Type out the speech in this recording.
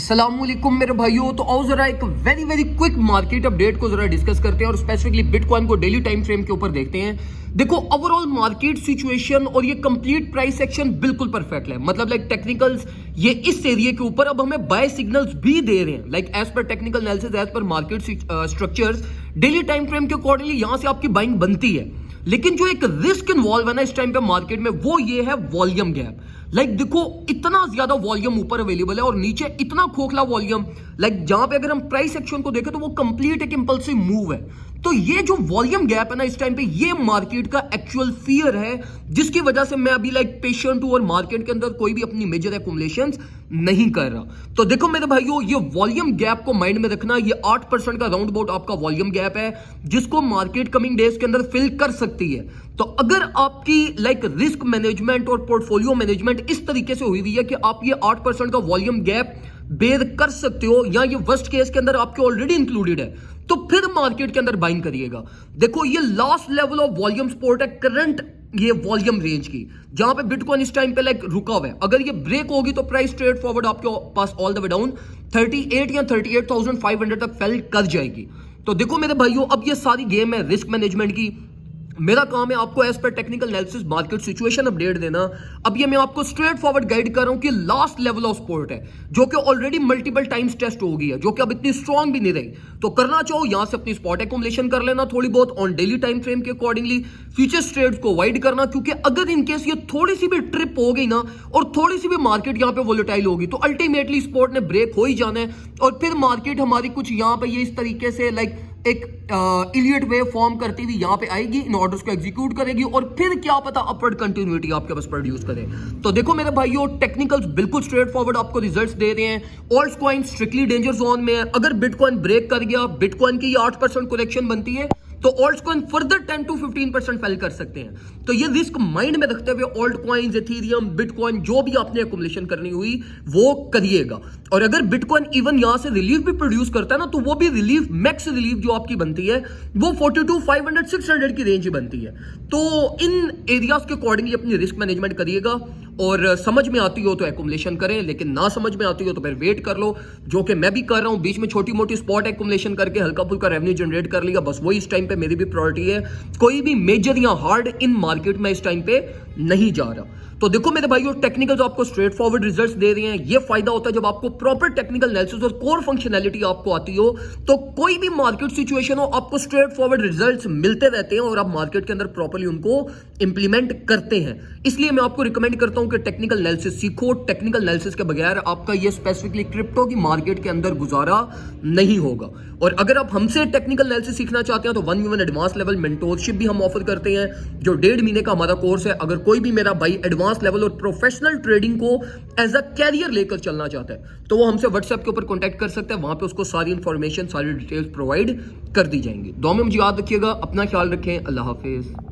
अस्सलामुअलैकुम मेरे भाइयों। तो आओ जरा एक वेरी क्विक मार्केट अपडेट को जरा डिस्कस करते हैं और स्पेसिफिकली बिटकॉइन को डेली टाइम फ्रेम के ऊपर देखते हैं। देखो ओवरऑल मार्केट सिचुएशन और ये कंप्लीट प्राइस एक्शन बिल्कुल परफेक्ट है। मतलब लाइक टेक्निकल्स ये इस एरिया के ऊपर अब हमें बाय सिग्नल्स भी दे रहे हैं। Like as per technical analysis, as per market structures, daily time frame के अकॉर्डिंगली यहां से आपकी बाइंग बनती है। लेकिन जो एक रिस्क इन्वॉल्व है ना इस टाइम पे मार्केट में, वो ये है वॉल्यूम गैप। लाइक देखो इतना ज्यादा वॉल्यूम ऊपर अवेलेबल है और नीचे इतना खोखला वॉल्यूम। लाइक जहां पे अगर हम प्राइस एक्शन को देखें तो वो कंप्लीट एक इंपल्सिव मूव है। तो ये जो वॉल्यूम गैप है ना इस टाइम पे, ये मार्केट का एक्चुअल फियर है, जिसकी वजह से मैं अभी लाइक पेशेंट हूं और मार्केट के अंदर कोई भी अपनी मेजर एक्युमुलेशंस नहीं कर रहा। तो देखो मेरे भाइयों, ये वॉल्यूम गैप को माइंड में रखना। ये 8% का राउंड अबाउट आपका वॉल्यूम गैप है, जिसको मार्केट कमिंग डेज के अंदर फिल कर सकती है। तो अगर आपकी लाइक रिस्क मैनेजमेंट और पोर्टफोलियो मैनेजमेंट इस तरीके से हुई है कि आप ये 8% का वॉल्यूम गैप बेर कर सकते हो, या ये वर्स्ट केस के अंदर आपके ऑलरेडी इंक्लूडेड है, तो फिर मार्केट के अंदर बाइंग करिएगा। देखो ये last level of volume support है करंट ये वॉल्यूम रेंज की, जहां पे बिटकॉइन इस टाइम पे लाइक रुका हुआ है। अगर ये ब्रेक होगी तो प्राइस स्ट्रेट फॉरवर्ड आपके पास ऑल द वे डाउन 38 या 38,500 तक फेल कर जाएगी। तो देखो मेरे भाइयों, अब ये सारी गेम है रिस्क मैनेजमेंट की। मेरा काम है आपको as per technical analysis market situation update देना। अब ये मैं आपको स्ट्रेट फॉरवर्ड गाइड कर रहा हूं कि लास्ट लेवल ऑफ सपोर्ट है, जो कि ऑलरेडी मल्टीपल टाइम्स टेस्ट हो गई है, जो कि अब इतनी स्ट्रांग भी नहीं रही। तो करना चाहो यहां से अपनी स्पॉट एक्युमुलेशन कर लेना थोड़ी बहुत ऑन डेली टाइम फ्रेम के अकॉर्डिंगली। फ्यूचर्स ट्रेड्स को अवॉइड करना, क्योंकि अगर इनकेस ये थोड़ी सी भी ट्रिप हो गई ना और थोड़ी सी भी मार्केट यहां पे वोलेटाइल होगी, तो अल्टीमेटली स्पॉट ने ब्रेक हो ही जाना है और फिर मार्केट हमारी कुछ यहां पे ये इस तरीके से लाइक एक इलियट वेव फॉर्म करती हुई यहां पे आएगी, इन ऑर्डर्स को एग्जीक्यूट करेगी और फिर क्या पता अपवर्ड कंटिन्यूटी आपके पास प्रोड्यूस करे। तो देखो मेरे भाइयों, टेक्निकल्स बिल्कुल स्ट्रेट फॉरवर्ड आपको रिजल्ट्स दे रहे हैं। Alt coin strictly danger zone में है। अगर बिटकॉइन ब्रेक कर गया, बिटकॉइन की 8% करेक्शन बनती है, तो alt coin further 10 to 15% fail कर सकते हैं। तो ये रिस्क माइंड में रखते हुए ऑल्ट कॉइन्स, एथेरियम, बिटकॉइन जो भी आपने एक्युमुलेशन करनी हुई वो करिएगा। और अगर बिटकॉइन इवन यहां से रिलीफ भी प्रोड्यूस करता है ना, तो वो भी रिलीफ, मैक्स रिलीफ जो आपकी बनती है वो 42,500 600 की रेंज ही बनती है। तो इन एरियाज के अकॉर्डिंगली अपनी रिस्क मैनेजमेंट करिएगा और समझ में आती हो तो एक्युमुलेशन करें, लेकिन ना समझ में आती हो तो फिर वेट कर लो, जो कि मैं भी कर रहा हूं। बीच में छोटी मोटी स्पॉट एक्युमुलेशन करके हल्का फुल्का रेवेन्यू जनरेट कर लिया, बस वही इस टाइम पे मेरी भी प्रायोरिटी है। कोई भी मेजर या हार्ड इन मार्केट में इस टाइम पे नहीं जा रहा। तो देखो मेरे भाइयों, टेक्निकल जो आपको स्ट्रेट फॉरवर्ड रिजल्ट्स दे रहे हैं, ये फायदा होता है जब आपको प्रॉपर टेक्निकल एनालिसिस और कोर फंक्शनैलिटी आपको आती हो। तो कोई भी मार्केट सिचुएशन हो, आपको स्ट्रेट फॉरवर्ड रिजल्ट्स मिलते रहते हैं और आप मार्केट के अंदर प्रॉपर्ली उनको इंप्लीमेंट करते हैं। इसलिए मैं आपको रिकमेंड करता हूं कि टेक्निकल एनालिसिस सीखो। टेक्निकल एनालिसिस के बगैर आपका ये स्पेसिफिकली क्रिप्टो की मार्केट के अंदर गुजारा नहीं होगा। और अगर आप हमसे टेक्निकल एनालिसिस सीखना चाहते हैं तो 1v1 एडवांस लेवल मेंटोरशिप भी हम ऑफर करते हैं, जो 1.5 महीने का हमारा कोर्स है। अगर कोई भी मेरा भाई एडवांस लेवल और प्रोफेशनल ट्रेडिंग को एज अ कैरियर लेकर चलना चाहता है, तो वो हमसे व्हाट्सएप के ऊपर कॉन्टैक्ट कर सकता है। वहां पे उसको सारी इंफॉर्मेशन, सारी डिटेल्स प्रोवाइड कर दी जाएंगी। दुआ में मुझे याद रखिएगा, अपना ख्याल रखें। अल्लाह हाफिज।